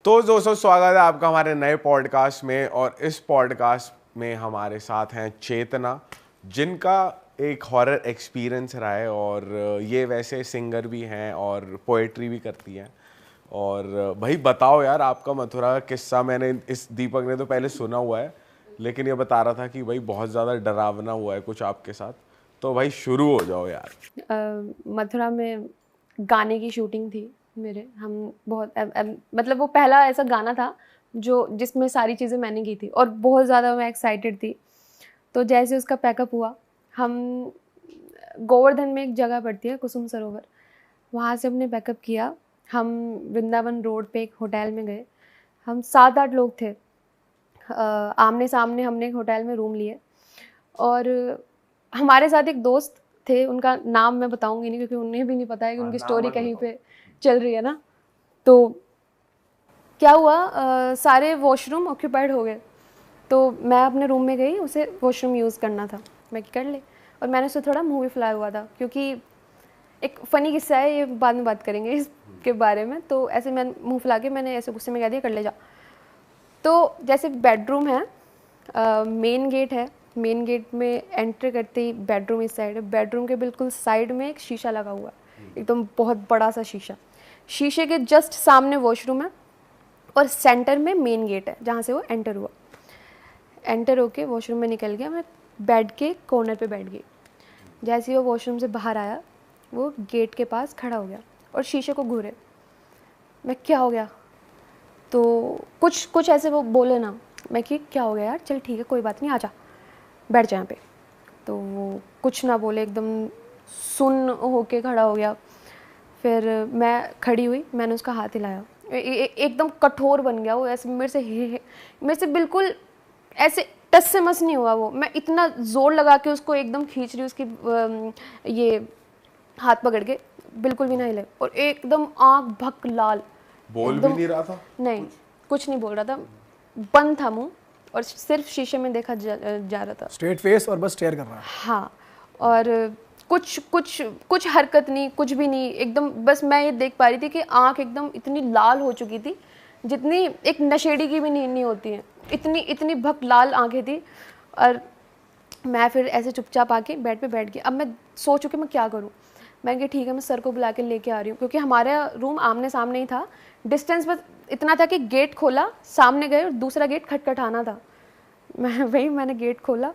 तो दोस्तों स्वागत है आपका हमारे नए पॉडकास्ट में। और इस पॉडकास्ट में हमारे साथ हैं चेतना, जिनका एक हॉरर एक्सपीरियंस रहा है। और ये वैसे सिंगर भी हैं और पोएट्री भी करती हैं। और भाई बताओ यार, आपका मथुरा का किस्सा। मैंने इस दीपक ने तो पहले सुना हुआ है, लेकिन ये बता रहा था कि भाई बहुत ज़्यादा डरावना हुआ है कुछ आपके साथ। तो भाई शुरू हो जाओ यार। मथुरा में गाने की शूटिंग थी मेरे। हम बहुत मतलब वो पहला ऐसा गाना था जो जिसमें सारी चीज़ें मैंने की थी और बहुत ज़्यादा मैं एक्साइटेड थी। तो जैसे उसका पैकअप हुआ, हम गोवर्धन में एक जगह पड़ती है कुसुम सरोवर, वहाँ से हमने पैकअप किया। हम वृंदावन रोड पे एक होटल में गए। हम 7-8 लोग थे। आमने सामने हमने एक होटल में रूम लिए और हमारे साथ एक दोस्त थे, उनका नाम मैं बताऊंगी नहीं क्योंकि उन्हें भी नहीं पता है कि उनकी स्टोरी कहीं पे चल रही है ना। तो क्या हुआ, सारे वॉशरूम ऑक्यूपाइड हो गए। तो मैं अपने रूम में गई, उसे वॉशरूम यूज़ करना था, मैं कर ले। और मैंने उससे थोड़ा मुँह भी फुलाया हुआ था क्योंकि एक फ़नी किस्सा है, ये बाद में बात करेंगे इसके बारे में। तो ऐसे मैं मुँह फुला के मैंने ऐसे गुस्से में कह दिया कर ले जा। तो जैसे बेडरूम है, मेन गेट है, मेन गेट में एंटर करते ही बेडरूम इस साइड है। बेडरूम के बिल्कुल साइड में एक शीशा लगा हुआ है, एकदम बहुत बड़ा सा शीशा। शीशे के जस्ट सामने वॉशरूम है और सेंटर में मेन गेट है जहाँ से वो एंटर हुआ। एंटर होके वॉशरूम में निकल गया, मैं बेड के कॉर्नर पे बैठ गई। जैसे ही वो वॉशरूम से बाहर आया, वो गेट के पास खड़ा हो गया और शीशे को घूरे। मैं क्या हो गया? तो कुछ ऐसे वो बोले ना। मैं कि क्या हो गया यार, चल ठीक है कोई बात नहीं, आजा बैठ जा यहाँ पे। तो वो कुछ ना बोले, एकदम सुन्न होके खड़ा हो गया। फिर मैं खड़ी हुई, मैंने उसका हाथ हिलाया, एकदम कठोर बन गया वो। ऐसे मेरे से बिल्कुल ऐसे टस से मस नहीं हुआ वो। मैं इतना जोर लगा के उसको एकदम खींच रही, उसकी ये हाथ पकड़ के, बिल्कुल भी ना हिले। और एकदम आँख भक लाल, बोल भी नहीं रहा था? नहीं, कुछ नहीं बोल रहा था, बंद था मुंह और सिर्फ शीशे में देखा जा रहा था, स्ट्रेट फेस और बस स्टेयर कर रहा है। हाँ। और कुछ हरकत नहीं, कुछ भी नहीं, एकदम बस मैं ये देख पा रही थी कि आंख एकदम इतनी लाल हो चुकी थी जितनी एक नशेड़ी की भी नहीं होती है, इतनी भक लाल आंखें थी। और मैं फिर ऐसे चुपचाप आके बेड पे बैठ गई। अब मैं सोचूं कि मैं क्या करूं। मैं कि ठीक है, मैं सर को बुला के लेके आ रही हूँ क्योंकि हमारा रूम आमने सामने ही था। डिस्टेंस बस इतना था कि गेट खोला, सामने गए और दूसरा गेट खटखटाना था। मैंने गेट खोला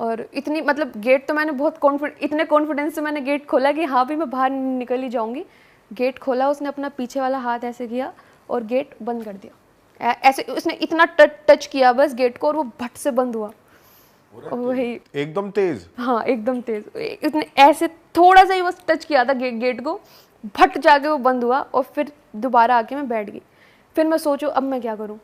और इतनी मतलब गेट तो मैंने बहुत इतने कॉन्फिडेंस से मैंने गेट खोला कि हाँ भी मैं बाहर निकल ही जाऊँगी। गेट खोला, उसने अपना पीछे वाला हाथ ऐसे किया और गेट बंद कर दिया। ऐसे उसने इतना टच किया बस गेट को और वो भट से बंद हुआ। वही एकदम तेज? हाँ एकदम तेज। इसने ऐसे थोड़ा सा ही बस टच किया था गेट को, भट जाके वो बंद हुआ। और फिर दोबारा आके मैं बैठ गई। फिर मैं सोचूं अब मैं क्या करूं।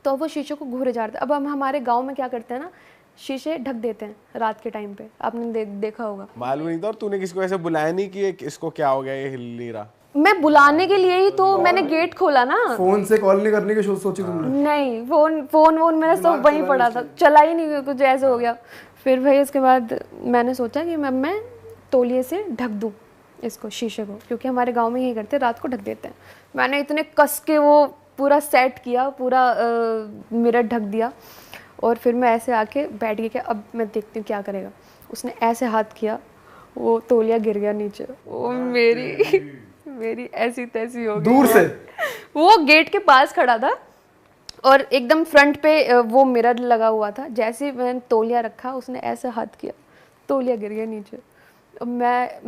तो वो शीशे को घूरे जा रहा था। अब हम हमारे गांव में क्या करते हैं ना, शीशे ढक देते हैं रात के टाइम पे, आपने देखा होगा। मालूम नहीं था। और तूने किसी को ऐसे बुलाया नहीं कि इसको क्या हो गया, ये हिल नहीं रहा? मैं बुलाने के लिए ही तो मैंने गेट खोला ना। फोन से कॉल नहीं करने की सोची तुमने? नहीं, फोन मेरा सब वहीं पड़ा था, चला ही नहीं, कुछ ऐसे हो गया। फिर भाई उसके बाद मैंने सोचा कि मैं तौलिए से ढक दूँ इसको, शीशे को, क्योंकि हमारे गांव में यही करते हैं, रात को ढक देते हैं। मैंने इतने कस के वो पूरा सेट किया, पूरा मिरर ढक दिया। और फिर मैं ऐसे आके बैठ गई कि अब मैं देखती हूँ क्या करेगा। उसने ऐसे हाथ किया, वो तौलिया गिर गया नीचे। वो मेरी ऐसी तैसी हो गई दूर से। वो गेट के पास खड़ा था और एकदम फ्रंट पे वो मिरर लगा हुआ था। जैसे ही मैंने तौलिया रखा, उसने ऐसे हाथ किया, तौलिया गिर गया नीचे। मैं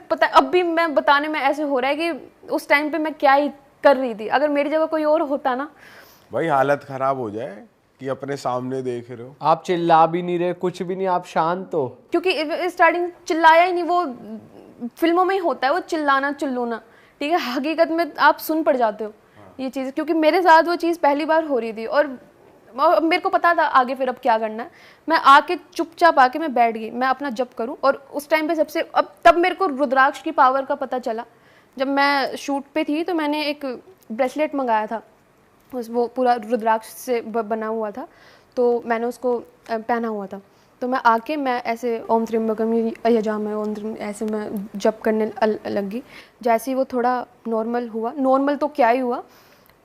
पता, अब भी मैं बताने में ऐसे हो रहा है कि उस टाइम पे मैं क्या ही कर रही थी। अगर मेरी जगह कोई और होता ना, भाई हालत खराब हो जाए कि अपने सामने देख रहे हो। आप चिल्ला भी नहीं रहे, कुछ भी नहीं, आप शांत हो। क्योंकि स्टार्टिंग चिल्लाया ही नहीं। वो फिल्मों में ही होता है वो चिल्लाना चिल्लूना, ठीक है। हकीकत में आप सुन पड़ जाते हो ये चीज़, क्योंकि मेरे साथ वो चीज़ पहली बार हो रही थी और मेरे को पता था आगे फिर अब क्या करना है। मैं आके चुपचाप आके मैं बैठ गई, मैं अपना जप करूं। और उस टाइम पे सबसे तब मेरे को रुद्राक्ष की पावर का पता चला। जब मैं शूट पे थी तो मैंने एक ब्रेसलेट मंगाया था, वो पूरा रुद्राक्ष से बना हुआ था, तो मैंने उसको पहना हुआ था। तो मैं आके मैं ऐसे ओम त्र्यंबकम यजामहे ओम ऐसे मैं जप करने लगी। जैसे ही वो थोड़ा नॉर्मल हुआ, नॉर्मल तो क्या ही हुआ,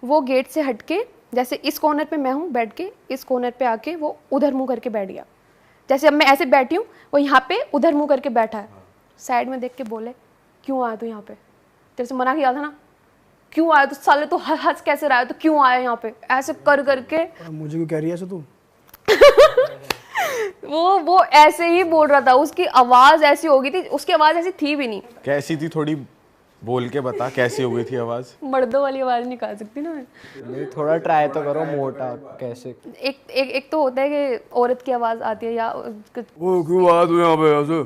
वो गेट से हट के जैसे इस कॉर्नर पे मैं हूँ बैठ के, इस कॉर्नर पे आके वो उधर मुँह करके बैठ गया। जैसे अब मैं ऐसे बैठी हूँ, वो यहाँ पे उधर मुँह करके बैठा है। साइड में देख के बोले, क्यों आया तू यहाँ पे? तेरे से मना किया था ना, क्यों आया तू? साले तू हंस कैसे रहा है, तो क्यों आया यहाँ पे? ऐसे कर करके मुझे क्यों कह रही है ऐसे तू? वो ऐसे ही बोल रहा था। उसकी आवाज ऐसी हो गई थी, उसकी आवाज ऐसी थी भी नहीं। कैसी थी, थोड़ी बोल के बता कैसी हो गई थी आवाज? मर्दों वाली आवाज निकाल सकती ना मैं। नहीं, थोड़ा ट्राई तो करो, मोटा कैसे। एक तो होता है कि औरत की आवाज आती है या वो क्यों आया तू यहाँ पे? ऐसे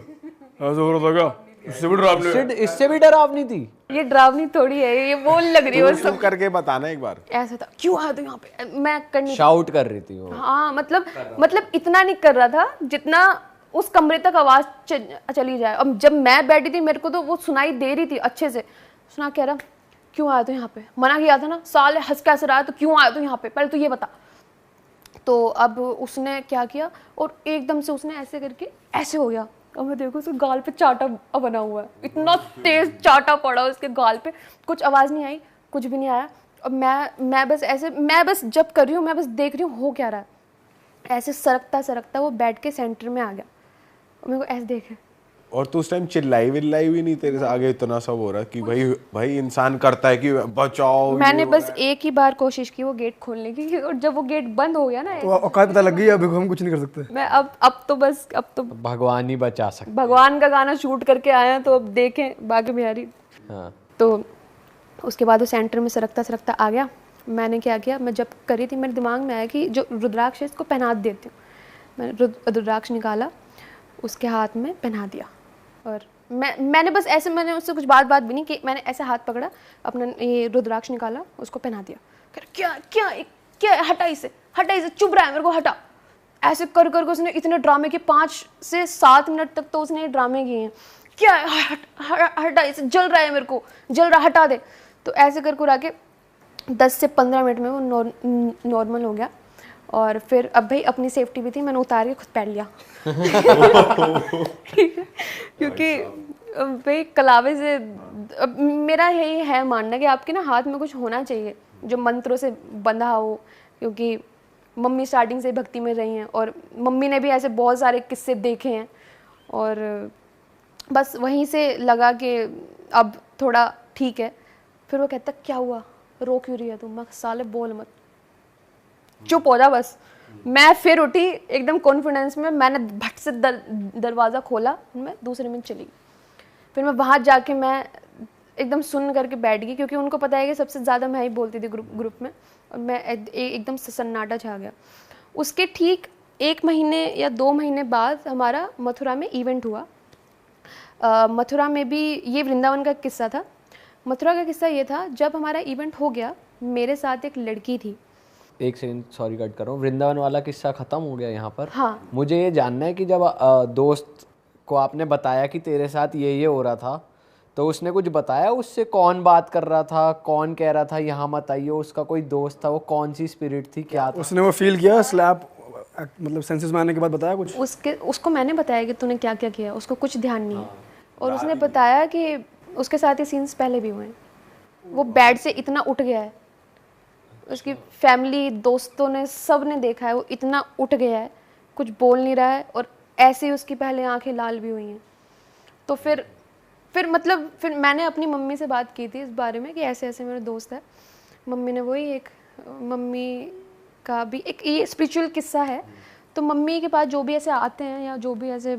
ऐसे हो रहा था क्या? इससे भी डरावनी थी। ये डरावनी थोड़ी है, ये बोल लग रही है। सब करके बताना एक बार। ऐसा था, क्यों आया तू यहाँ पे? मैं करनी शाउट कर रही थी वो। हाँ, मतलब इतना नहीं कर रहा था जितना उस कमरे तक आवाज चली जाए। अब जब मैं बैठी थी, मेरे को तो वो सुनाई दे रही थी अच्छे से। सुना कह रहा, क्यों आया तू यहाँ पे? मना किया था ना, साले हंस कैसे रहा है, तो क्यों आया तू यहाँ पे? पहले तो ये बता। तो अब उसने क्या किया, और एकदम से उसने ऐसे करके ऐसे हो गया। और मैं देखो उसके गाल पे चाटा बना हुआ है, इतना तेज चाटा पड़ा उसके गाल पे। कुछ आवाज़ नहीं आई, कुछ भी नहीं आया। और मैं बस जब कर रही हूँ, मैं बस देख रही हूँ हो क्या रहा है। ऐसे सरकता वो बेड के सेंटर में आ गया और मेरे को ऐसे देखे। और तू उस टाइम चिल्लाई विल्लाई भी नहीं? तेरे से आगे इतना सब हो रहा कि भाई इंसान करता है कि बचाओ। मैंने बस एक ही बार कोशिश की वो गेट खोलने की, और जब वो गेट बंद हो गया ना, तो औकात पता लग गई, अभी हम कुछ नहीं कर सकते। मैं अब तो भगवान ही बचा सकते। भगवान का गाना शूट करके आया, तो अब देखें बाकी बिहारी। हाँ। तो उसके बाद वो सेंटर में सरकता आ गया। मैंने क्या किया, मैं जब करी थी मेरे दिमाग में आया कि जो रुद्राक्ष है इसको पहना देती हूँ। मैंने रुद्राक्ष निकाला, उसके हाथ में पहना दिया। और मैंने बस ऐसे, मैंने उससे कुछ बात भी नहीं कि, मैंने ऐसे हाथ पकड़ा, अपना ये रुद्राक्ष निकाला, उसको पहना दिया। क्या क्या क्या, हटा इसे, चुप रहा है, मेरे को हटा। ऐसे कर कर उसने इतने ड्रामे किए, 5 से 7 मिनट तक तो उसने ड्रामे किए हैं। क्या हटा इसे, जल रहा है मेरे को, जल रहा, हटा दे। तो ऐसे कर के 10 से 15 मिनट में वो नॉर्मल हो गया। और फिर अब भाई अपनी सेफ्टी भी थी, मैंने उतार के खुद पहन लिया। क्योंकि भाई कलावे से, अब मेरा यही है मानना कि आपके ना हाथ में कुछ होना चाहिए जो मंत्रों से बंधा हो। क्योंकि मम्मी स्टार्टिंग से भक्ति में रही हैं, और मम्मी ने भी ऐसे बहुत सारे किस्से देखे हैं। और बस वहीं से लगा कि अब थोड़ा ठीक है। फिर वो कहता, क्या हुआ, रो क्यों रही है तुम? मैं, साले बोल मत, चुप हो जा बस। मैं फिर उठी एकदम कॉन्फिडेंस में, मैंने भट से दरवाज़ा खोला, मैं दूसरे में चली। फिर मैं वहाँ जाके मैं एकदम सुन करके बैठ गई, क्योंकि उनको पता है कि सबसे ज़्यादा मैं ही बोलती थी ग्रुप में। और मैं एकदम सन्नाटा छा गया। उसके ठीक 1 महीने या 2 महीने बाद हमारा मथुरा में इवेंट हुआ। मथुरा में भी ये वृंदावन का किस्सा था। मथुरा का किस्सा ये था, जब हमारा इवेंट हो गया, मेरे साथ एक लड़की थी। एक सेकंड, सॉरी कट कर रहा हूँ। वृंदावन वाला किस्सा खत्म हो गया यहाँ पर। हाँ। मुझे ये जानना है कि जब दोस्त को आपने बताया कि तेरे साथ ये हो रहा था, तो उसने कुछ बताया? उससे कौन बात कर रहा था, कौन कह रहा था यहाँ मत आइए? उसका कोई दोस्त था, वो कौन सी स्पिरिट थी, क्या था? उसने वो फील किया स्लैप, मतलब सेंसेस में आने के बाद बताया कुछ? उसको मैंने बताया कि तूने क्या क्या किया, उसको कुछ ध्यान नहीं है। और उसने बताया कि उसके साथ ये सीन्स पहले भी हुए हैं। वो बेड से इतना उठ गया है, उसकी फैमिली, दोस्तों ने, सब ने देखा है, वो इतना उठ गया है, कुछ बोल नहीं रहा है। और ऐसे ही उसकी पहले आंखें लाल भी हुई हैं। तो फिर मैंने अपनी मम्मी से बात की थी इस बारे में कि ऐसे ऐसे मेरा दोस्त है। मम्मी ने वही मम्मी का भी एक ये स्पिरिचुअल किस्सा है। तो मम्मी के पास जो भी ऐसे आते हैं या जो भी ऐसे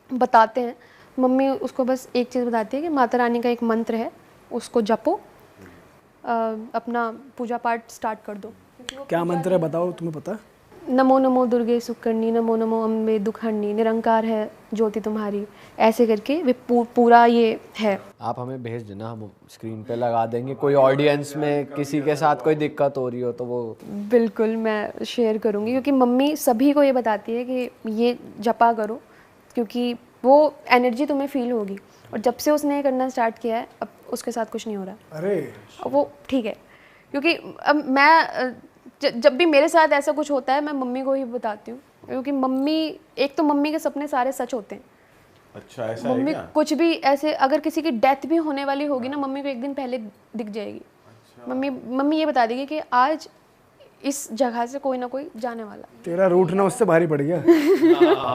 बताते हैं, मम्मी उसको बस एक चीज़ बताती है कि माता रानी का एक मंत्र है, उसको जपो, अपना पूजा पाठ स्टार्ट कर दो। क्या मंत्र है बताओ, तुम्हें पता है? नमो नमो दुर्गे सुकर्णी, नमो नमो अम्बे दुखहरणी, निरंकार है ज्योति तुम्हारी, ऐसे करके वे पूरा ये है। आप हमें भेज देना, हम स्क्रीन पे लगा देंगे। कोई ऑडियंस में किसी के साथ कोई दिक्कत हो रही हो तो वो बिल्कुल मैं शेयर करूँगी, क्योंकि मम्मी सभी को ये बताती है कि ये जपा करो, क्योंकि वो एनर्जी तुम्हें फील होगी। और जब से उसने करना स्टार्ट किया है, अब उसके साथ कुछ नहीं हो रहा। अरे अब वो ठीक है, क्योंकि अब मैं जब भी मेरे साथ ऐसा कुछ होता है, मैं मम्मी को ही बताती हूँ, क्योंकि मम्मी, एक तो मम्मी के सपने सारे सच होते हैं। अच्छा, ऐसा है मम्मी क्या? कुछ भी ऐसे, अगर किसी की डेथ भी होने वाली होगी ना, मम्मी को एक दिन पहले दिख जाएगी। मम्मी ये बता देगी कि आज इस जगह से कोई ना कोई जाने वाला। तेरा रूट ना उससे भारी पड़ गया।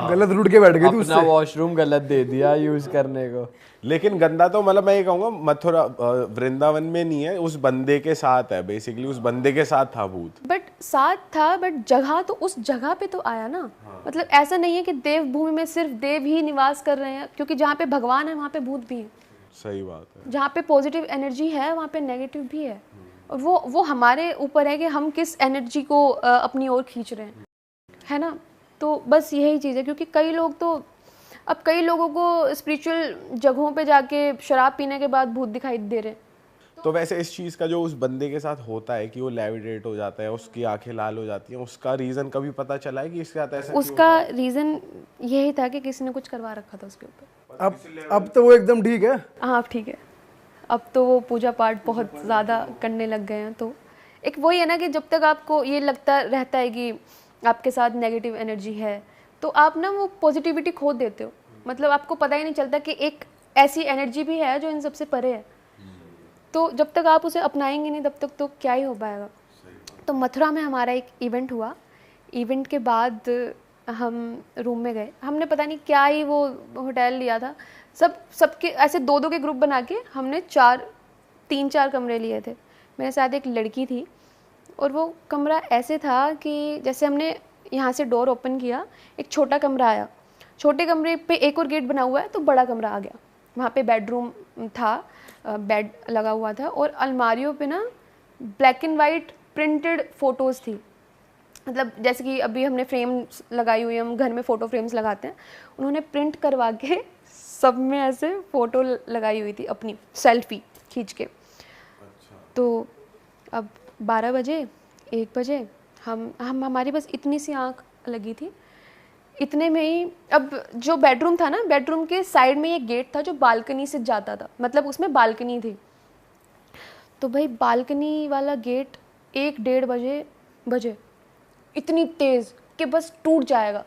गलत रूट के बैठ गई तू अपना उससे। वॉशरूम गलत दे दिया यूज करने को। लेकिन गंदा तो मतलब मैं ये कहूँगा मथुरा वृंदावन में नहीं है, उस बंदे के साथ है बेसिकली, उस बंदे के साथ था भूत। बट साथ था, बट जगह तो उस जगह पे तो आया ना। मतलब ऐसा नहीं है कि देवभूमि में सिर्फ देव ही निवास कर रहे हैं, क्योंकि जहाँ पे भगवान है वहाँ पे भूत भी है। सही बात है। जहाँ पे पॉजिटिव एनर्जी है वहाँ पे नेगेटिव भी है। और वो हमारे ऊपर है कि हम किस एनर्जी को अपनी ओर खींच रहे हैं, है ना। तो बस यही चीज़ है, क्योंकि कई लोग तो, अब कई लोगों को स्पिरिचुअल जगहों पे जाके शराब पीने के बाद भूत दिखाई दे रहे हैं। तो वैसे इस चीज़ का जो उस बंदे के साथ होता है कि वो लेविटेट हो जाता है, उसकी आंखें लाल हो जाती हैं, उसका रीज़न कभी पता चला है कि इसके साथ ऐसा क्यों उसका रीज़न यही था कि किसी ने कुछ करवा रखा था उसके ऊपर। अब तो वो एकदम ठीक है। हाँ अब ठीक है, अब तो वो पूजा पाठ बहुत ज़्यादा करने लग गए हैं। तो एक वही है ना कि जब तक आपको ये लगता रहता है कि आपके साथ नेगेटिव एनर्जी है, तो आप ना वो पॉजिटिविटी खो देते हो। मतलब आपको पता ही नहीं चलता कि एक ऐसी एनर्जी भी है जो इन सबसे परे है। तो जब तक आप उसे अपनाएंगे नहीं तब तक तो क्या ही हो पाएगा। तो मथुरा में हमारा एक इवेंट हुआ। इवेंट के बाद हम रूम में गए। हमने पता नहीं क्या ही वो होटल लिया था, सबके ऐसे दो दो के ग्रुप बना के हमने 3-4 कमरे लिए थे। मेरे साथ एक लड़की थी और वो कमरा ऐसे था कि जैसे हमने यहाँ से डोर ओपन किया, एक छोटा कमरा आया, छोटे कमरे पे एक और गेट बना हुआ है तो बड़ा कमरा आ गया। वहाँ पे बेडरूम था, बेड लगा हुआ था और अलमारियों पे ना black and white printed photos थी। मतलब जैसे कि अभी हमने फ्रेम्स लगाई हुई है, हम घर में फ़ोटो फ्रेम्स लगाते हैं, उन्होंने प्रिंट करवा के सब में ऐसे फ़ोटो लगाई हुई थी अपनी सेल्फी खींच के। तो अब 12 बजे 1 बजे हम हमारी बस इतनी सी आँख लगी थी। इतने में ही अब जो बेडरूम था ना, बेडरूम के साइड में एक गेट था जो बालकनी से जाता था, मतलब उसमें बालकनी थी। तो भाई बालकनी वाला गेट 1-1:30 बजे इतनी तेज़ कि बस टूट जाएगा,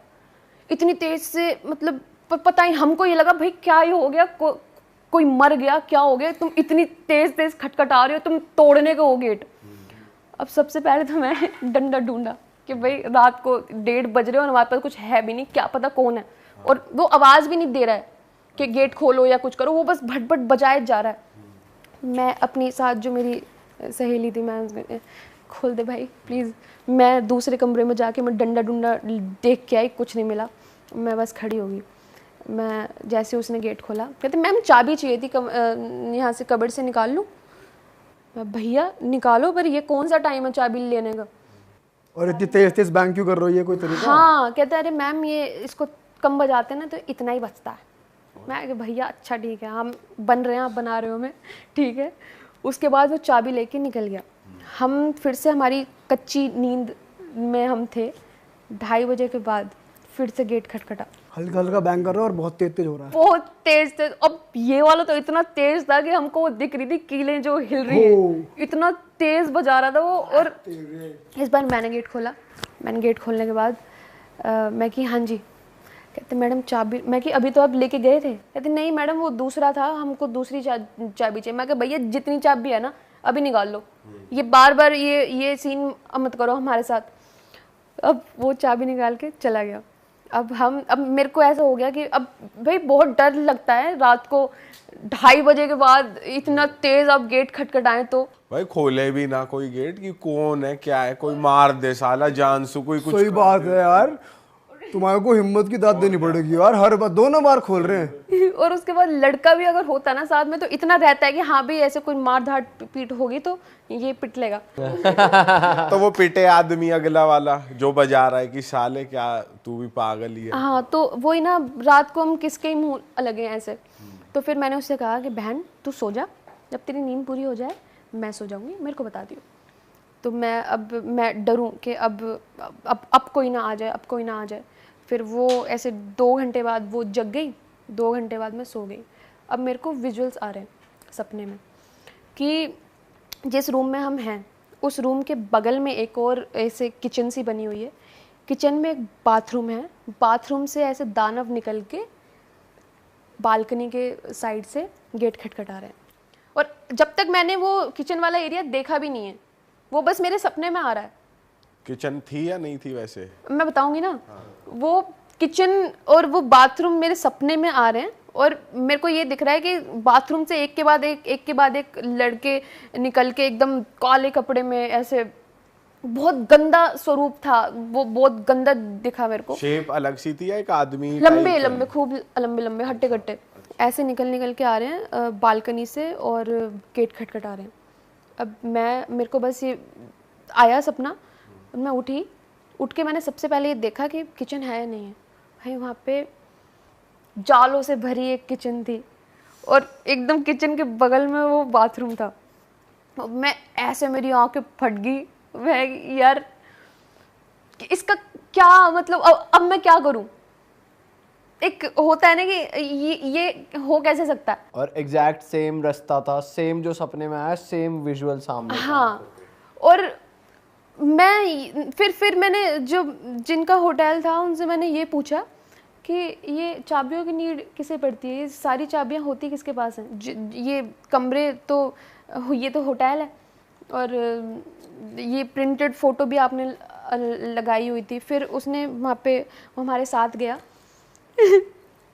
इतनी तेज़ से, मतलब पता ही, हमको ये लगा भाई क्या ही हो गया, कोई मर गया, क्या हो गया, तुम इतनी तेज़ खटखटा रहे हो, तुम तोड़ने को हो गेट। अब सबसे पहले तो मैं डंडा ढूंढा कि भाई रात को 1:30 बज रहे हो और हमारे पास कुछ है भी नहीं, क्या पता कौन है, और वो आवाज़ भी नहीं दे रहा है कि गेट खोलो या कुछ करो, वो बस भट भट बजाए जा रहा है। मैं अपनी साथ जो मेरी सहेली थी, मैं खोल दे भाई प्लीज़। मैं दूसरे कमरे में जाके मैं डंडा ढूंढा, देख के आई, कुछ नहीं मिला। मैं बस खड़ी होगी। मैं जैसे उसने गेट खोला, कहते मैम चाबी चाहिए थी, यहाँ से कबर्ड से निकाल लूँ। मैं भैया निकालो, पर ये कौन सा टाइम है चाबी लेने का। और इतनी तेज तेज बैंग क्यों कर रही है, कोई तरीका? हाँ, कहता है अरे मैम ये इसको कम बजाते हैं ना तो इतना ही बचता है। मैं भैया अच्छा ठीक है, हम बन रहे हैं, आप बना रहे हो, मैं ठीक है। उसके बाद वो चाबी लेके निकल गया। हम फिर से हमारी कच्ची नींद में हम थे। 2:30 बजे के बाद फिर से गेट खटखटा, हल्का हल्का बैंग कर रहा है और बहुत तेज तेज हो रहा है। बहुत तेज तेज। अब ये वाला तो इतना तेज था कि हमको वो दिख रही थी कीलें जो हिल रही है, इतना तेज बजा रहा था वो। और इस बार मैंने गेट खोला। मैंने गेट खोलने के बाद मैं कि हाँ जी। कहते मैडम चाबी। मैं कि अभी तो आप लेके गए थे। कहते नहीं मैडम वो दूसरा था, हमको दूसरी चाबी चाहिए। मैं कहा भैया जितनी चाबी है ना अभी निकाल लो, ये बार बार ये सीन मत करो हमारे साथ। अब वो चाबी निकाल के चला गया। अब मेरे को ऐसा हो गया कि अब भाई बहुत डर लगता है रात को 2:30 बजे के बाद इतना तेज आप गेट खटखटाएं तो। भाई खोले भी ना कोई गेट कि कौन है क्या है, कोई मार दे साला जानसू, कोई कुछ सही बात है यार, तुम्हारे को हिम्मत की दाद देनी पड़ेगी यार, हर बार 2 बार खोल रहे हैं। और उसके बाद लड़का भी अगर होता ना साथ में तो इतना रहता है कि हाँ भी ऐसे कोई मार धाड़ पीट होगी तो ये पिट लेगा। तो वो पिटे आदमी अगला वाला जो बजा रहा है कि साले क्या तू भी पागल ही है। हाँ, तो वही ना, रात को हम किसके ही मुंह लगे ऐसे। तो फिर मैंने उससे कहा कि बहन तू सो जा, जब तेरी नींद पूरी हो जाए मैं सो जाऊंगी, मेरे को बता दियो। तो मैं डरूं कि अब कोई ना आ जाए, अब कोई ना आ जाए। फिर वो ऐसे 2 घंटे बाद वो जग गई, 2 घंटे बाद मैं सो गई। अब मेरे को विजुअल्स आ रहे हैं सपने में कि जिस रूम में हम हैं उस रूम के बगल में एक और ऐसे किचन सी बनी हुई है, किचन में एक बाथरूम है, बाथरूम से ऐसे दानव निकल के बालकनी के साइड से गेट खटखटा रहे हैं। और जब तक मैंने वो किचन वाला एरिया देखा भी नहीं है, वो बस मेरे सपने में आ रहा है। किचन थी या नहीं थी वैसे? मैं बताऊंगी ना। वो किचन और वो बाथरूम मेरे सपने में आ रहे हैं और मेरे को ये दिख रहा है कि बाथरूम से एक के बाद एक लड़के निकल के एकदम काले कपड़े में ऐसे, बहुत गंदा स्वरूप था वो, बहुत गंदा दिखा मेरे को। शेप अलग सी थी या एक आदमी? लंबे लंबे, खूब लंबे लंबे, हट्टे कट्टे ऐसे निकल के आ रहे हैं बालकनी से और गेट खटखटा रहे हैं। अब मेरे को बस ये आया सपना, मैं उठ के मैंने सबसे पहले ये देखा कि किचन है या नहीं है। भाई वहाँ पे जालों से भरी एक किचन थी और एकदम किचन के बगल में वो बाथरूम था। मैं ऐसे, मेरी आंखें फट गई। मैं यार इसका क्या मतलब, अब मैं क्या करूं? एक होता है ना कि ये हो कैसे सकता है। और एग्जैक्ट सेम रास्ता था, सेम जो सपने में आया, सेम विजुअल सामने। हाँ, और मैं फिर मैंने जो जिनका होटल था उनसे मैंने ये पूछा कि ये चाबियों की नीड किसे पड़ती है, ये सारी चाबियां होती किसके पास हैं? ये कमरे तो, ये तो होटल है और ये प्रिंटेड फ़ोटो भी आपने लगाई हुई थी। फिर उसने वहाँ पे हमारे साथ गया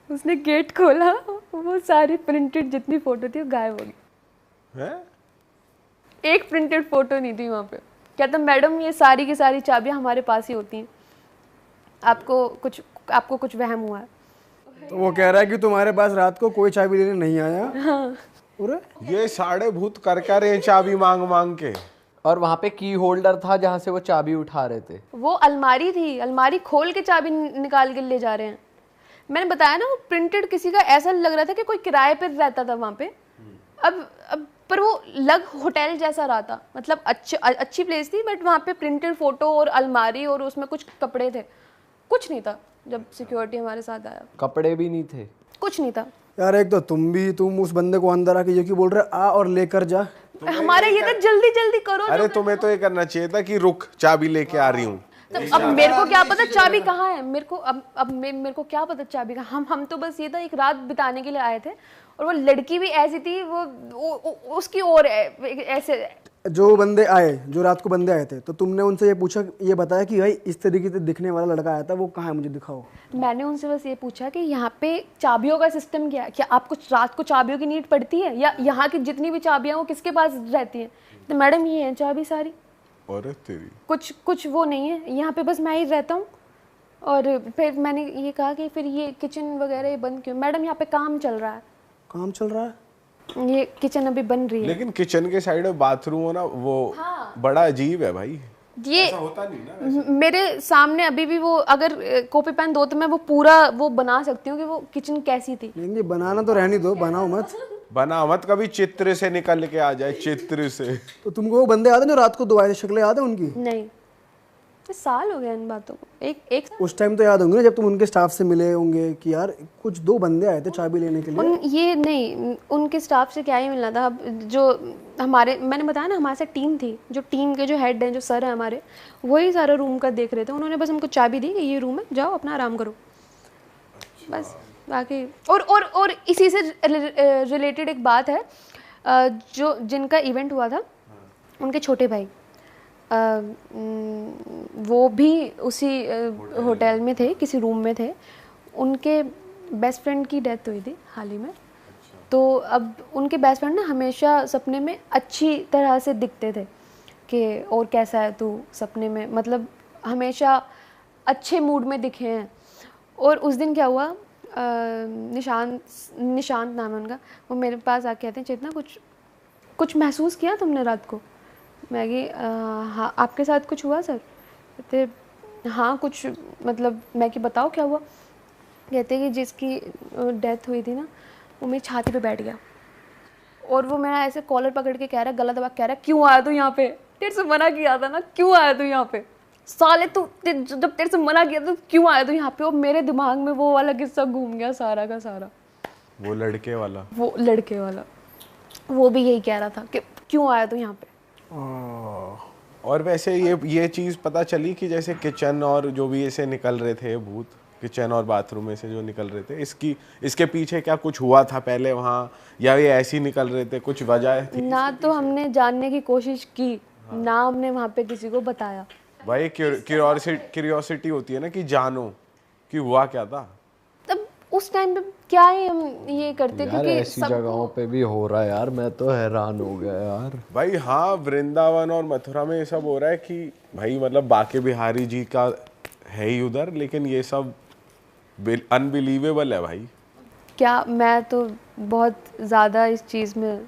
उसने गेट खोला, वो सारी प्रिंटेड जितनी फ़ोटो थी वो गायब हो गई। हैं? एक प्रिंटेड फ़ोटो नहीं थी वहाँ पे। कहता मैडम ये सारी की सारी चाबियाँ हमारे पास ही होती हैं, आपको कुछ वहम हुआ है। तो वो कह रहा है कि तुम्हारे पास रात को कोई चाबी लेने नहीं आया। हाँ। ये साढ़े भूत कर रहे हैं चाबी मांग मांग के। और वहाँ पे की होल्डर था जहाँ से वो चाबी उठा रहे थे। वो अलमारी थी, अलमारी खोल के चाबी निकाल के ले जा रहे हैं। मैंने बताया ना वो प्रिंटेड, किसी का ऐसा लग रहा था कि कोई किराए पर रहता था वहाँ पे। अब पर वो लग होटल जैसा रहा था, मतलब अच्छी प्लेस थी, बट वहाँ पे प्रिंटेड फोटो और अलमारी और उसमें कुछ कपड़े थे, कुछ नहीं था। जब सिक्योरिटी हमारे साथ आया, कपड़े भी नहीं थे, कुछ नहीं था। यार एक तो तुम उस बंदे को अंदर आके ये क्यों बोल रहे आ और लेकर जा। हमारे ये तो जल्दी करो। अरे तुम्हें तो ये करना चाहिए था कि रुक, चाबी लेके आ रही हूँ। तो अब मेरे को क्या पता चाबी कहाँ है, मेरे को क्या पता चाबी का। हम तो बस ये था एक रात बिताने के लिए आए थे और वो लड़की भी ऐसी थी, वो उसकी और ऐसे। जो बंदे आए, जो रात को बंदे आए थे, तो तुमने उनसे ये पूछा, ये बताया कि भाई इस तरीके से दिखने वाला लड़का आया था, वो कहाँ है, मुझे दिखाओ। मैंने उनसे बस ये पूछा कि यहाँ पे चाबियों का सिस्टम क्या है, क्या आपको रात को चाबियों की नीड पड़ती है, या यहाँ की जितनी भी चाबियाँ वो किसके पास रहती हैं? तो मैडम ये है चाबी सारी, और तेरी कुछ वो नहीं है यहाँ पे, बस मैं ही रहता हूँ। और फिर मैंने ये कहा कि फिर ये किचन वगैरह बंद क्यों? मैडम यहाँ पे काम चल रहा है। काम चल रहा है? ये किचन अभी बन रही है। लेकिन किचन के साइड में बाथरूम हो ना, वो हाँ। बड़ा अजीब है भाई। ये ऐसा होता नहीं ना। मेरे सामने अभी भी वो, अगर कॉपी पेन दो तो मैं वो पूरा वो बना सकती हूँ कि वो किचन कैसी थी। नहीं बनाना तो रहने दो, बनाओ मत। बना मत, कभी चित्र से निकल के आ जाए, चित्र से। तो तुमको वो बंदे याद है जो रात को 2 आए थे, शक्लें याद है उनकी? नहीं, साल हो गया इन बातों को। एक उस टाइम तो याद होंगे ना जब तुम उनके स्टाफ से मिले होंगे कि यार कुछ 2 बंदे आए थे चाबी लेने के लिए। ये नहीं, उनके स्टाफ से क्या ही मिलना था। अब जो हमारे, मैंने बताया ना हमारे साथ टीम थी, जो टीम के जो हेड हैं, जो सर हैं हमारे, वही सारा रूम का देख रहे थे। उन्होंने बस हमको चाबी दी कि ये रूम है, जाओ अपना आराम करो, बस। बाकी और इसी से रिलेटेड एक बात है, जो जिनका इवेंट हुआ था उनके छोटे भाई, वो भी उसी होटल में थे, किसी रूम में थे। उनके बेस्ट फ्रेंड की डेथ हुई थी हाल ही में। तो अब उनके बेस्ट फ्रेंड ना हमेशा सपने में अच्छी तरह से दिखते थे कि और कैसा है तू सपने में, मतलब हमेशा अच्छे मूड में दिखे हैं। और उस दिन क्या हुआ, निशांत नाम है उनका, वो मेरे पास आके कहते हैं चेतना कुछ महसूस किया तुमने रात को? मैगी हाँ, आपके साथ कुछ हुआ सर? कहते हाँ कुछ, मतलब मैगी बताओ क्या हुआ? कहते कि जिसकी डेथ हुई थी ना, वो मेरी छाती पे बैठ गया और वो मेरा ऐसे कॉलर पकड़ के कह रहा, गला दबा कह रहा, क्यों आया तू यहाँ पे? तेरे से मना किया था ना, क्यों आया तू यहाँ पे? साले तू जब तेरे से मना किया तो क्यों आया तू यहाँ पे? और मेरे दिमाग में वो वाला किस्सा घूम गया सारा का सारा। वो लड़के वाला वो भी यही कह रहा था कि क्यों आया तू यहाँ पे। और वैसे ये चीज़ पता चली कि जैसे किचन और जो भी ऐसे निकल रहे थे भूत, किचन और बाथरूम में से जो निकल रहे थे, इसके पीछे क्या कुछ हुआ था पहले वहाँ, या ये ऐसे ही निकल रहे थे, कुछ वजह थी? ना तो हमने जानने की कोशिश की, ना हमने वहाँ पे किसी को बताया। भाई क्यूरियोसिटी होती है ना कि जानो कि हुआ क्या था। तब उस टाइम पे क्या ही हम ये करते, यार क्योंकि ऐसी जगहों पे भी हो रहा है यार, मैं तो हैरान हो गया यार। भाई हाँ, वृंदावन और मथुरा में ये सब हो रहा है कि भाई मतलब बाके बिहारी जी का है ही उधर, लेकिन ये सब अनबिलीवेबल है भाई। क्या मैं तो बहुत ज़्यादा इस चीज़ में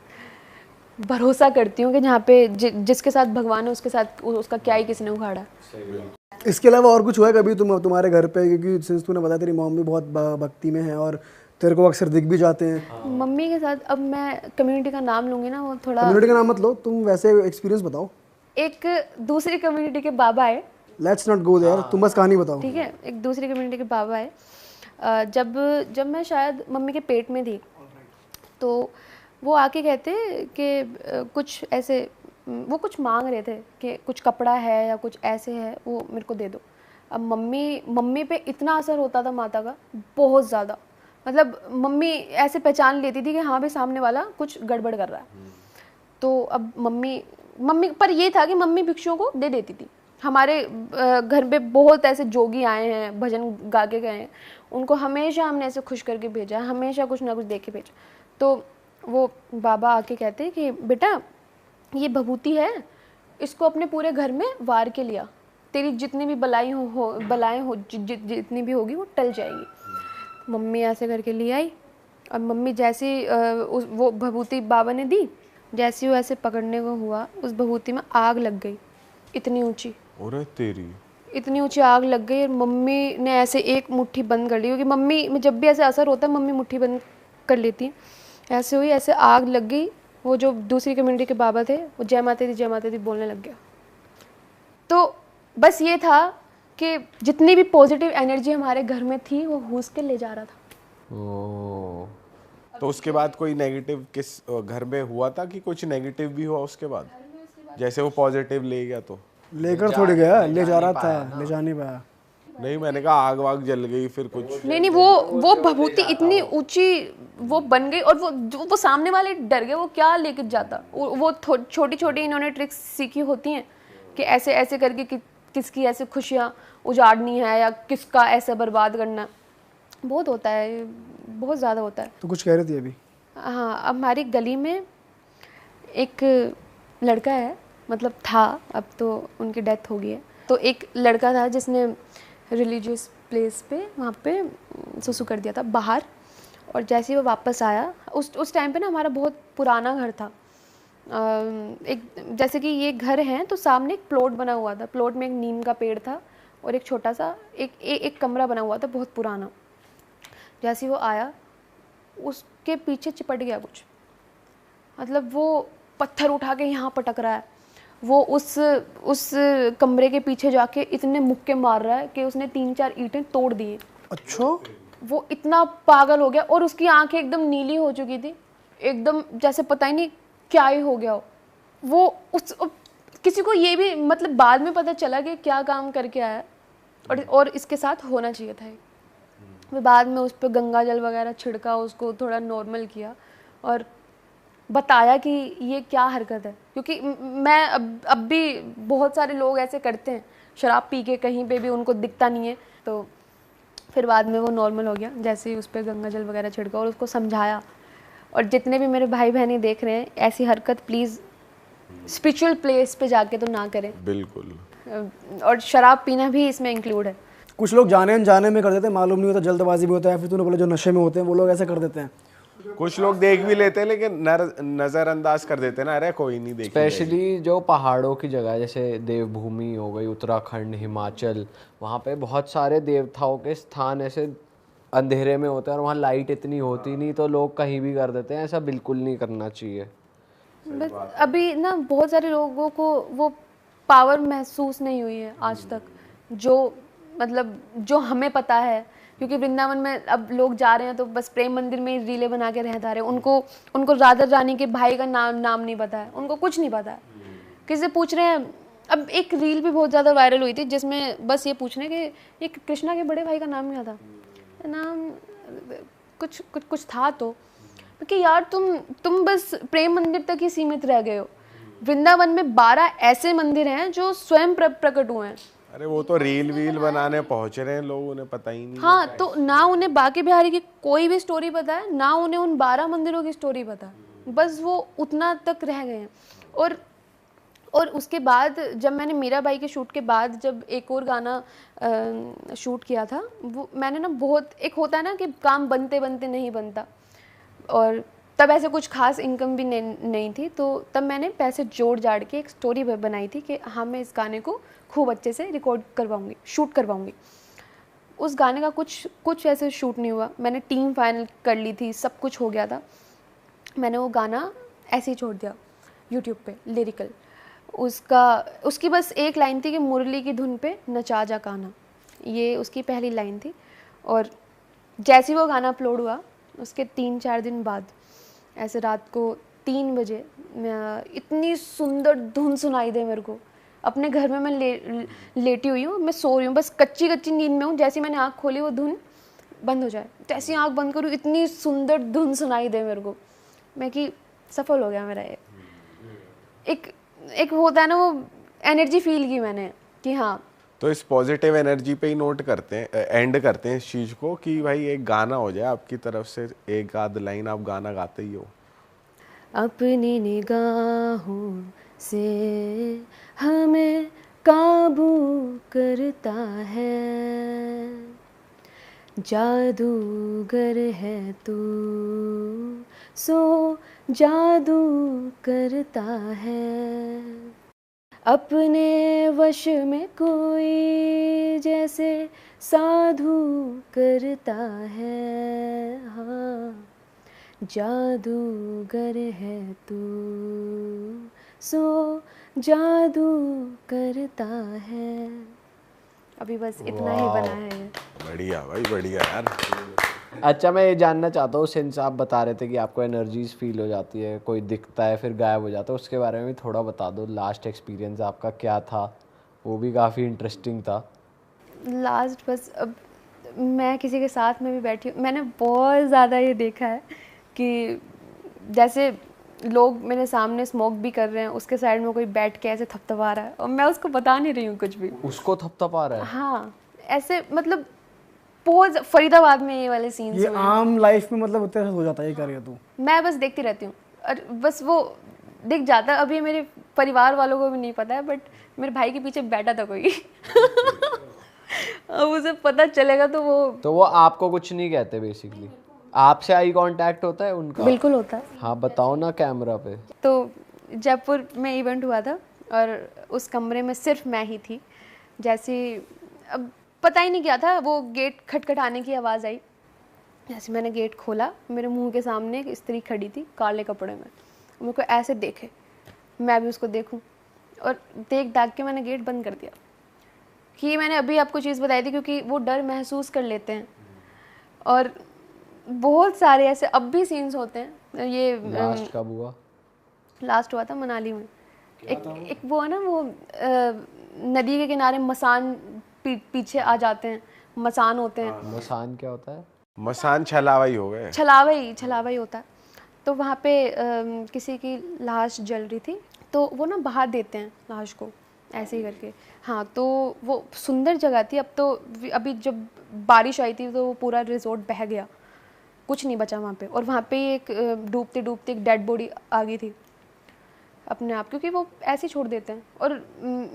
भरोसा करती हूँ कि जहाँ पे जिसके साथ भगवान है उसके साथ उसका क्या ही किसी ने उखाड़ा। इसके अलावा और कुछ हुआ है कभी तुम्हारे घर पे? क्योंकि सिंस तूने बताया तेरी मॉम भी बहुत भक्ति में है और तेरे को अक्सर दिख भी जाते हैं। मम्मी के साथ, अब मैं कम्युनिटी का नाम लूँगी ना, वो थोड़ा, कम्युनिटी का नाम मत लो, तुम वैसे एक्सपीरियंस बताओ। एक दूसरी कम्युनिटी के बाबा है, लेट्स नॉट गो देयर, तुम बस कहानी बताओ। ठीक है। एक दूसरी कम्युनिटी के बाबा है। जब मैं शायद मम्मी के पेट में थी, तो वो आके कहते कि कुछ ऐसे, वो कुछ मांग रहे थे कि कुछ कपड़ा है या कुछ ऐसे है, वो मेरे को दे दो। अब मम्मी पे इतना असर होता था माता का, बहुत ज़्यादा, मतलब मम्मी ऐसे पहचान लेती थी कि हाँ भाई सामने वाला कुछ गड़बड़ कर रहा है। तो अब मम्मी पर ये था कि मम्मी भिक्षुओं को दे देती थी। हमारे घर पे बहुत ऐसे जोगी आए हैं, भजन गा के गए हैं, उनको हमेशा हमने ऐसे खुश करके भेजा, हमेशा कुछ ना कुछ दे के भेजा। तो वो बाबा आके कहते हैं कि बेटा ये भभूति है, इसको अपने पूरे घर में वार के लिया, तेरी जितनी भी बलाएं हो जितनी भी होगी वो टल जाएगी। मम्मी ऐसे करके ले आई, और मम्मी जैसे वो भभूति बाबा ने दी, जैसे वो ऐसे पकड़ने को हुआ, उस भभूति में आग लग गई, इतनी ऊंची, अरे तेरी, इतनी ऊंची आग लग गई। और मम्मी ने ऐसे एक मुट्ठी बंद कर ली, क्योंकि मम्मी में जब भी ऐसे असर होता है मम्मी मुट्ठी बंद कर लेती है। ऐसे हुई, ऐसे आग लग गई। वो जो दूसरी कम्युनिटी के बाबा थे वो जय माता दी बोलने लग गया। तो बस ये था कि जितनी भी पॉजिटिव एनर्जी हमारे घर में थी वो हूस के ले जा रहा था। तो उसके बाद कोई नेगेटिव किस घर में हुआ था कि कुछ नेगेटिव भी हुआ उसके बाद? जैसे वो पॉजिटिव ले गया तो लेकर थोड़ी गया, ले जा रहा था, ले जा नहीं पाया। नहीं, मैंने कहा आग वाग जल गई फिर कुछ? नहीं, वो भभूति इतनी ऊंची वो बन गई, और वो सामने वाले डर गए, वो क्या लेके जाता। वो छोटी छोटी इन्होंने ट्रिक्स सीखी होती हैं कि ऐसे ऐसे करके किसकी ऐसे खुशियाँ उजाड़नी है या किसका ऐसे बर्बाद करना। बहुत होता है, बहुत ज़्यादा होता है। तो कुछ कह रही थी अभी? हाँ, अब हमारी गली में एक लड़का है, मतलब था, अब तो उनकी डेथ हो गई है। तो एक लड़का था जिसने रिलीजियस प्लेस पे वहाँ पे सुसु कर दिया था बाहर, और जैसे ही वो वापस आया, उस टाइम पे ना हमारा बहुत पुराना घर था। एक जैसे कि ये घर है तो सामने एक प्लॉट बना हुआ था, प्लॉट में एक नीम का पेड़ था और एक छोटा सा एक कमरा बना हुआ था बहुत पुराना। जैसे ही वो आया उसके पीछे चिपट गया कुछ, मतलब वो पत्थर उठा के यहाँ पटक रहा है, वो उस कमरे के पीछे जाके इतने मुक्के मार रहा है कि उसने 3-4 ईंटें तोड़ दिए। अच्छा। वो इतना पागल हो गया, और उसकी आंखें एकदम नीली हो चुकी थी, एकदम जैसे पता ही नहीं क्या ही हो गया हो। वो किसी को ये भी मतलब बाद में पता चला कि क्या काम करके आया, और इसके साथ होना चाहिए था। फिर बाद में उस पर गंगा जल वगैरह छिड़का, उसको थोड़ा नॉर्मल किया और बताया कि ये क्या हरकत है। क्योंकि मैं अब भी बहुत सारे लोग ऐसे करते हैं, शराब पी के कहीं पे भी उनको दिखता नहीं है। तो फिर बाद में वो नॉर्मल हो गया, जैसे ही उस पर गंगा जल वगैरह छिड़का और उसको समझाया। और जितने भी मेरे भाई बहनें देख रहे हैं, ऐसी हरकत प्लीज़ स्पिरिचुअल प्लेस पे जाके तो ना करें। बिल्कुल। और शराब पीना भी इसमें इंक्लूड है। कुछ लोग जाने अनजाने में कर देते हैं, मालूम नहीं होता, जल्दबाजी भी होता है। फिर तूने बोला जो नशे में होते हैं वो लोग ऐसे कर देते हैं। कुछ लोग देख भी लेते हैं लेकिन नजरअंदाज कर देते हैं ना, अरे कोई नहीं देख। स्पेशली जो पहाड़ों की जगह जैसे देवभूमि हो गई, उत्तराखंड, हिमाचल, वहाँ पे बहुत सारे देवताओं के स्थान ऐसे अंधेरे में होते हैं और वहाँ लाइट इतनी होती नहीं, तो लोग कहीं भी कर देते हैं। ऐसा बिल्कुल नहीं करना चाहिए। बस अभी ना बहुत सारे लोगों को वो पावर महसूस नहीं हुई है आज तक, जो मतलब जो हमें पता है। क्योंकि वृंदावन में अब लोग जा रहे हैं तो बस प्रेम मंदिर में रीले बना के रह जा रहे हैं। उनको राधा रानी के भाई का नाम नहीं पता है, उनको कुछ नहीं पता है। किसी से पूछ रहे हैं अब एक रील भी बहुत ज़्यादा वायरल हुई थी जिसमें बस ये पूछने कि ये कृष्णा के बड़े भाई का नाम क्या था, नाम कुछ कुछ कुछ था, तो कि यार तुम बस प्रेम मंदिर तक ही सीमित रह गए हो। वृंदावन में 12 ऐसे मंदिर हैं जो स्वयं प्रकट हुए हैं। अरे वो तो रील वील बनाने पहुंच रहे हैं लोग, उन्हें पता ही नहीं। हाँ, तो ना उन्हें बांके बिहारी की कोई भी स्टोरी पता है, ना उन्हें उन 12 मंदिरों की स्टोरी पता है, बस वो उतना तक रह गए हैं। और उसके बाद जब मैंने मीराबाई के शूट के बाद जब एक और गाना शूट किया था, वो मैंने ना बहुत, एक होता है ना कि काम बनते बनते नहीं बनता, और तब ऐसे कुछ खास इनकम भी नहीं थी, तो तब मैंने पैसे जोड़ जाड़ के एक स्टोरी बनाई थी कि हाँ मैं इस गाने को खूब अच्छे से रिकॉर्ड करवाऊंगी, शूट करवाऊंगी। उस गाने का कुछ ऐसे शूट नहीं हुआ, मैंने टीम फाइनल कर ली थी, सब कुछ हो गया था, मैंने वो गाना ऐसे ही छोड़ दिया यूट्यूब पे लिरिकल। उसकी बस एक लाइन थी कि मुरली की धुन पे नचा जा काना, ये उसकी पहली लाइन थी। और जैसे ही वो गाना अपलोड हुआ उसके 3-4 दिन बाद ऐसे रात को 3 बजे इतनी सुंदर धुन सुनाई दे मेरे को। अपने घर में मैं लेटी हुई हूँ, मैं सो रही हूँ, बस कच्ची नींद में हूँ, जैसे मैंने आँख खोली वो धुन बंद हो जाए, जैसे आँख बंद करूँ इतनी सुंदर धुन सुनाई दे मेरे को, मैं कि सफल हो गया मेरा ये। एक होता है ना, वो एनर्जी फील की मैंने कि हाँ। तो इस पॉजिटिव एनर्जी पे ही नोट करते हैं, एंड करते हैं इस चीज़ को कि भाई एक गाना हो जाए आपकी तरफ से, एक आध लाइन आप गाना गाते ही हो। अपनी निगाहों से हमें काबू करता है, जादूगर है तू सो जादू करता है, अपने वश में कोई जैसे साधु करता है, हाँ जादूगर है तू सो जादू करता है। अभी बस इतना ही बना है। बढ़िया भाई, बढ़िया यार। अच्छा, मैं ये जानना चाहता हूँ, सिंस आप बता रहे थे कि आपको एनर्जीज फील हो जाती है, कोई दिखता है फिर गायब हो जाता है, उसके बारे में भी थोड़ा बता दो। लास्ट एक्सपीरियंस आपका क्या था, वो भी काफ़ी इंटरेस्टिंग था। लास्ट बस, अब मैं किसी के साथ में भी बैठी हूँ, मैंने बहुत ज़्यादा ये देखा है कि जैसे लोग मेरे सामने स्मोक भी कर रहे हैं, उसके साइड में कोई बैठ के ऐसे थपथपा रहा है और मैं उसको बता नहीं रही हूँ कुछ भी। उसको थपथपा रहा है? हाँ, ऐसे मतलब बहुत फरीदाबाद में ये वाले सीन्स ये आम लाइफ में मतलब उतना हो जाता है, ये कर रही है तू? मैं बस देखती रहती हूँ और बस वो दिख जाता है। अभी मेरे परिवार वालों को भी नहीं पता है, बट मेरे भाई के पीछे बैठा था कोई अब उसे पता चलेगा तो वो आपको कुछ नहीं कहते बेसिकली? आपसे आई कांटेक्ट होता है उनका? बिल्कुल होता है। हाँ बताओ ना कैमरा पे। तो जयपुर में इवेंट हुआ था और उस कमरे में सिर्फ मैं ही थी। जैसे अब पता ही नहीं क्या था, वो गेट खटखटाने की आवाज़ आई, जैसे मैंने गेट खोला, मेरे मुंह के सामने एक स्त्री खड़ी थी काले कपड़े में, मेरे को ऐसे देखे, मैं भी उसको देखूं, और देख दाग के मैंने गेट बंद कर दिया। कि मैंने अभी आपको चीज़ बताई थी क्योंकि वो डर महसूस कर लेते हैं, और बहुत सारे ऐसे अब भी सीन्स होते हैं। ये लास्ट कब हुआ? लास्ट हुआ था मनाली में। एक वो है ना, वो नदी के किनारे मसान पीछे आ जाते हैं, मसान होते हैं। मसान क्या होता है? मसान छलावाई हो गए। छलावाई होता है। तो वहाँ पे किसी की लाश जल रही थी, तो वो ना बहा देते हैं लाश को ऐसे ही करके। हाँ, तो वो सुंदर जगह थी। अब तो अभी जब बारिश आई थी तो वो पूरा रिजॉर्ट बह गया, कुछ नहीं बचा वहाँ पे। और वहाँ पे एक डूबते डूबते एक डेड बॉडी आ गई थी अपने आप, क्योंकि वो ऐसे छोड़ देते हैं। और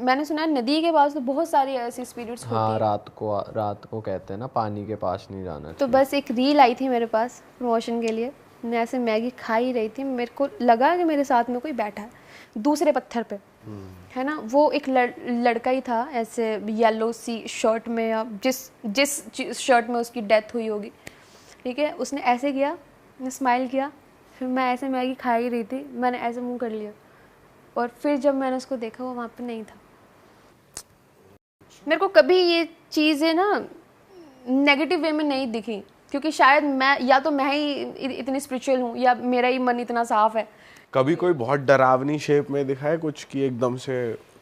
मैंने सुना है नदी के पास तो बहुत सारी ऐसी स्पिरिट्स होती हैं। रात को कहते हैं ना पानी के पास नहीं जाना। तो बस एक रील आई थी मेरे पास प्रमोशन के लिए, मैं ऐसे मैगी खा ही रही थी, मेरे को लगा कि मेरे साथ में कोई बैठा है दूसरे पत्थर पे, है ना। वो एक लड़का ही था ऐसे येलो सी शर्ट में, या जिस शर्ट में उसकी डेथ हुई होगी, ठीक है। उसने ऐसे किया, स्माइल किया, फिर मैं ऐसे मैगी खा ही रही थी, मैंने ऐसे मुंह कर लिया, और फिर जब मैंने उसको देखा वो वहाँ पे नहीं था। मेरे को कभी ये चीज़ें ना नेगेटिव वे में नहीं दिखी, क्योंकि शायद मैं ही इतनी स्पिरिचुअल हूँ, या मेरा ही मन इतना साफ है। कभी कोई बहुत डरावनी शेप में दिखा है कुछ कि एकदम से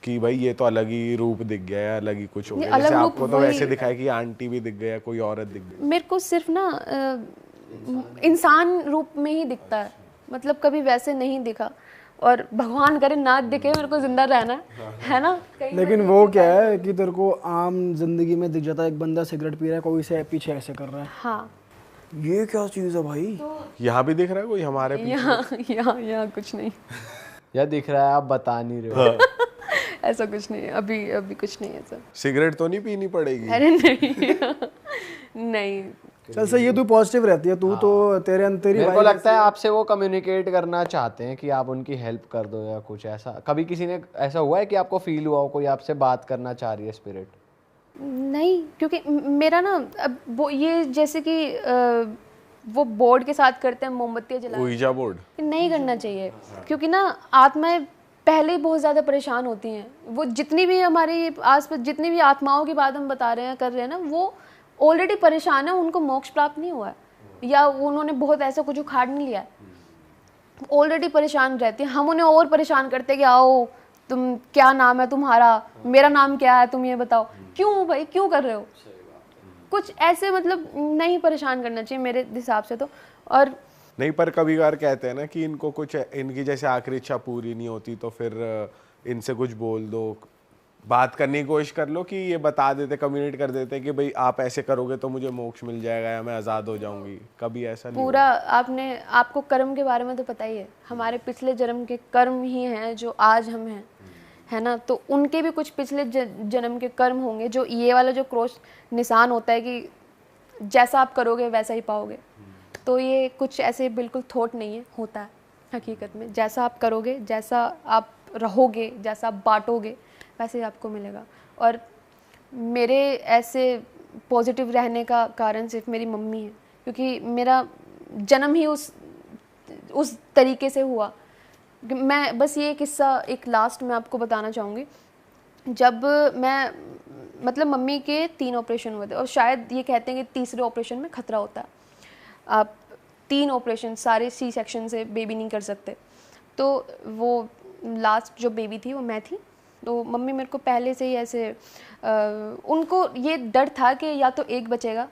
कि भाई ये तो अलग ही रूप दिख गया है, अलग ही कुछ हो नहीं, गया, जैसे अलग रूप आपको तो वही- वैसे दिखाया कि आंटी भी दिख गया, कोई औरत दिख गई। मेरे को सिर्फ ना इंसान रूप में ही दिखता है, मतलब कभी वैसे नहीं दिखा, और भगवान करे ना दिखे, मेरे को जिंदा रहना है ना। लेकिन वो क्या है कि तेरे को आम जिंदगी में दिख जाता है एक बंदा सिगरेट पी रहा है, कोई से पीछे ऐसे कर रहा है, हाँ, ये क्या चीज़ है भाई? यहाँ भी दिख रहा है कोई हमारे पीछे? यहाँ कुछ नहीं, या दिख रहा है, आप बता नहीं रहे हो। ऐसा कुछ नहीं है, अभी कुछ नहीं है सर। सिगरेट तो नहीं पीनी पड़ेगी? अरे नहीं नहीं, चल सही है, तू पॉजिटिव रहती है, तू तो तेरे अंदर तेरी मेरे को vibe लगता है आपसे वो कम्युनिकेट करना चाहते हैं कि आप उनकी हेल्प कर दो या कुछ ऐसा। कभी किसी ने ऐसा हुआ है कि आपको फील हुआ हो कोई आपसे बात करना चाह रही है स्पिरिट? नहीं, क्योंकि मेरा ना अब वो ये जैसे कि वो बोर्ड के साथ करते हैं मोमबत्तियाँ जला, ouija बोर्ड नहीं करना चाहिए, क्योंकि ना आत्माएं पहले ही बहुत ज़्यादा परेशान होती हैं। वो जितनी भी हमारी आसपास जितनी भी आत्माओं की बात हम बता रहे हैं, कर रहे हैं ना, वो ऑलरेडी परेशान है, उनको मोक्ष प्राप्त नहीं हुआ है, या उन्होंने बहुत ऐसा कुछ उखाड़ नहीं लिया है, ऑलरेडी परेशान रहते हैं। हम उन्हें और परेशान करते हैं कि आओ, तुम क्या नाम है तुम्हारा, मेरा नाम क्या है, तुम ये बताओ। क्यों भाई, क्यों कर रहे हो? कुछ ऐसे मतलब नहीं परेशान करना चाहिए मेरे हिसाब से तो। और नहीं, पर कभी कभार कहते हैं ना कि इनको कुछ, इनकी जैसे आखिरी इच्छा पूरी नहीं होती तो फिर इनसे कुछ बोल दो, बात करने की कोशिश कर लो, कि ये बता देते, कम्युनिकेट कर देते कि भाई आप ऐसे करोगे तो मुझे मोक्ष मिल जाएगा या मैं आज़ाद हो जाऊंगी। कभी ऐसा नहीं पूरा आपको कर्म के बारे में तो पता ही है, हमारे पिछले जन्म के कर्म ही हैं जो आज हम हैं, है ना। तो उनके भी कुछ पिछले जन्म के कर्म होंगे, जो ये वाला जो क्रॉस निशान होता है कि जैसा आप करोगे वैसा ही पाओगे, तो ये कुछ ऐसे बिल्कुल थॉट नहीं है, होता है हकीकत में। जैसा आप करोगे, जैसा आप रहोगे, जैसा आप बांटोगे, वैसे ही आपको मिलेगा। और मेरे ऐसे पॉजिटिव रहने का कारण सिर्फ मेरी मम्मी है, क्योंकि मेरा जन्म ही उस तरीके से हुआ। मैं बस ये किस्सा एक लास्ट में आपको बताना चाहूँगी। जब मैं मतलब मम्मी के 3 ऑपरेशन हुए थे, और शायद ये कहते हैं कि तीसरे ऑपरेशन में खतरा होता है, आप 3 ऑपरेशन सारे सी सेक्शन से बेबी नहीं कर सकते। तो वो लास्ट जो बेबी थी वो मैं थी। तो मम्मी मेरे को पहले से ही ऐसे उनको ये डर था कि या तो एक बचेगा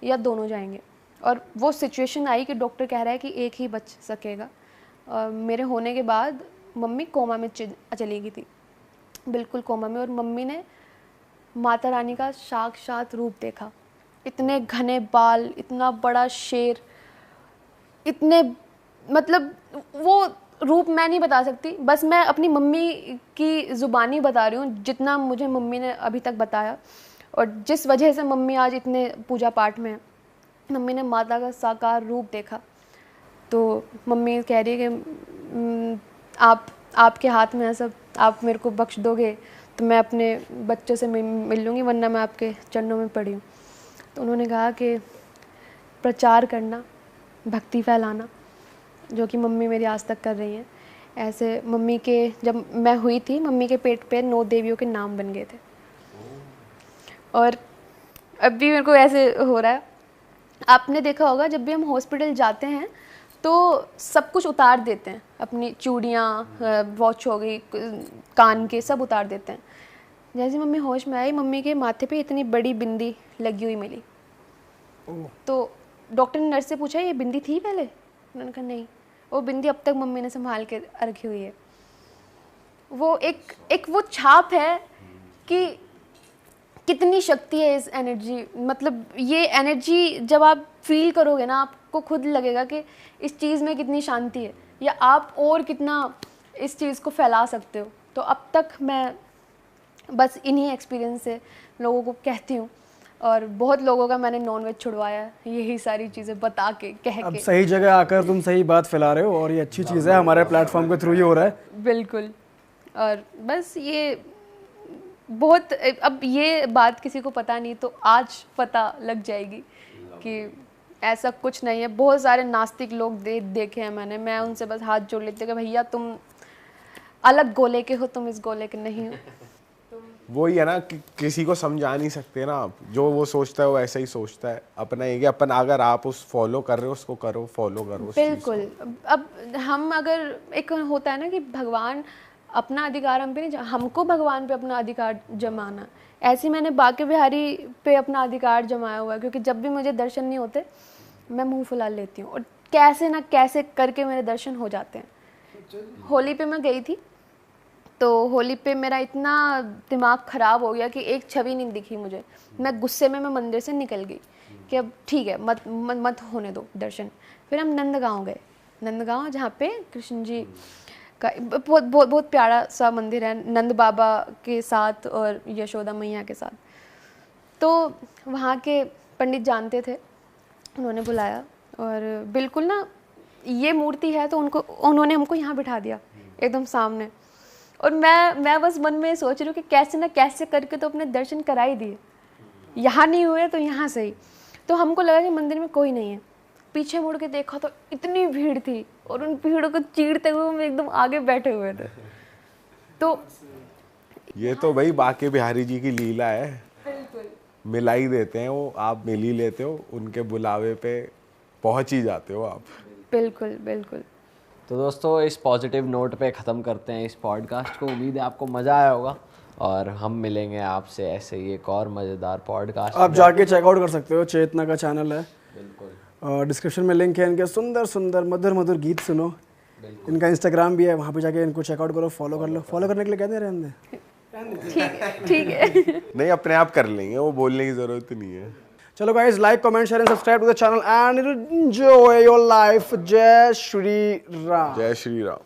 या दोनों जाएंगे, और वो सिचुएशन आई कि डॉक्टर कह रहा है कि एक ही बच सकेगा। मेरे होने के बाद मम्मी कोमा में चली गई थी, बिल्कुल कोमा में, और मम्मी ने माता रानी का साक्षात रूप देखा। इतने घने बाल, इतना बड़ा शेर, इतने मतलब वो रूप मैं नहीं बता सकती, बस मैं अपनी मम्मी की ज़ुबानी बता रही हूँ, जितना मुझे मम्मी ने अभी तक बताया। और जिस वजह से मम्मी आज इतने पूजा पाठ में है, मम्मी ने माता का साकार रूप देखा। तो मम्मी कह रही है कि आपके हाथ में है सब, आप मेरे को बख्श दोगे तो मैं अपने बच्चों से मिल लूँगी, वरना मैं आपके चरणों में पड़ी हूँ। तो उन्होंने कहा कि प्रचार करना, भक्ति फैलाना, जो कि मम्मी मेरी आज तक कर रही हैं। ऐसे मम्मी के, जब मैं हुई थी, मम्मी के पेट पे 9 देवियों के नाम बन गए थे, और अब भी मेरे को ऐसे हो रहा है। आपने देखा होगा जब भी हम हॉस्पिटल जाते हैं तो सब कुछ उतार देते हैं, अपनी चूड़ियाँ, वॉच हो गई, कान के सब उतार देते हैं। जैसे मम्मी होश में आई, मम्मी के माथे पे इतनी बड़ी बिंदी लगी हुई मिली। तो डॉक्टर ने नर्स से पूछा ये बिंदी थी पहले? उन्होंने कहा नहीं, वो बिंदी अब तक मम्मी ने संभाल के रखी हुई है। वो एक वो छाप है कि कितनी शक्ति है इस एनर्जी, मतलब ये एनर्जी जब आप फील करोगे ना, आपको खुद लगेगा कि इस चीज़ में कितनी शांति है, या आप और कितना इस चीज़ को फैला सकते हो। तो अब तक मैं बस इन्हीं एक्सपीरियंस से लोगों को कहती हूँ, और बहुत लोगों का मैंने नॉनवेज छुड़वाया है, यही सारी चीज़ें बता के, कह अब के। सही जगह आकर तुम सही बात फैला रहे हो, और ये अच्छी चीज़ है, हमारे प्लेटफॉर्म के थ्रू ही हो रहा है। बिल्कुल। और बस ये बहुत, अब ये बात किसी को पता नहीं, तो आज पता लग जाएगी कि ऐसा कुछ नहीं है। बहुत सारे नास्तिक लोग देखे हैं मैंने, मैं उनसे बस हाथ जोड़ लेती हूँ कि भैया तुम अलग गोले के हो, तुम इस गोले के नहीं हो। वही है ना कि किसी को समझा नहीं सकते ना आप, जो वो सोचता है वो ऐसा ही सोचता है। अपना ये कि अपन अगर आप उस फॉलो कर रहे हो उसको करो, फॉलो करो उस चीज़ को। बिल्कुल। अब हम अगर, एक होता है ना कि भगवान अपना अधिकार हम पे नहीं, हमको भगवान पे अपना अधिकार जमाना। ऐसे ही मैंने बांके बिहारी पे अपना अधिकार जमाया हुआ है, क्योंकि जब भी मुझे दर्शन नहीं होते मैं मुंह फुला लेती हूँ और कैसे ना कैसे करके मेरे दर्शन हो जाते हैं। होली पे मैं गई थी, तो होली पे मेरा इतना दिमाग ख़राब हो गया कि एक छवि नहीं दिखी मुझे। मैं गुस्से में मैं मंदिर से निकल गई कि अब ठीक है, मत होने दो दर्शन। फिर हम नंदगांव गए, नंदगांव जहाँ पे कृष्ण जी का बहुत बहुत बहुत प्यारा सा मंदिर है, नंद बाबा के साथ और यशोदा मैया के साथ। तो वहाँ के पंडित जानते थे, उन्होंने बुलाया और बिल्कुल ना ये मूर्ति है तो उन्होंने हमको यहाँ बिठा दिया एकदम सामने। और मैं बस मन में सोच रही हूँ कि कैसे ना कैसे करके तो अपने दर्शन करा ही दिए, यहाँ नहीं हुए तो यहाँ से ही। तो हमको लगा कि मंदिर में कोई नहीं है, पीछे मुड़ के देखा तो इतनी भीड़ थी और उन भीड़ों को चीरते हुए हम एकदम आगे बैठे हुए थे। तो ये तो भाई बांके बिहारी जी की लीला है, मिला ही देते हैं वो, आप मिल ही लेते हो, उनके बुलावे पे पहुंच ही जाते हो आप। बिल्कुल बिल्कुल। तो दोस्तों इस पॉजिटिव नोट पे ख़त्म करते हैं इस पॉडकास्ट को। उम्मीद है आपको मज़ा आया होगा और हम मिलेंगे आपसे ऐसे ही एक और मज़ेदार पॉडकास्ट। आप जाके चेकआउट कर सकते हो, चेतना का चैनल है, बिल्कुल डिस्क्रिप्शन में लिंक है। इनके सुंदर सुंदर मधुर मधुर गीत सुनो। इनका इंस्टाग्राम भी है, वहाँ पे जाके इनको चेकआउट करो, फॉलो कर लो। फॉलो करने के लिए कहते रहने ठीक है नहीं, अपने आप कर लेंगे, वो बोलने की ज़रूरत नहीं है। चलो guys, like comment share and subscribe to the channel and enjoy your life. जय श्री राम। जय श्री राम।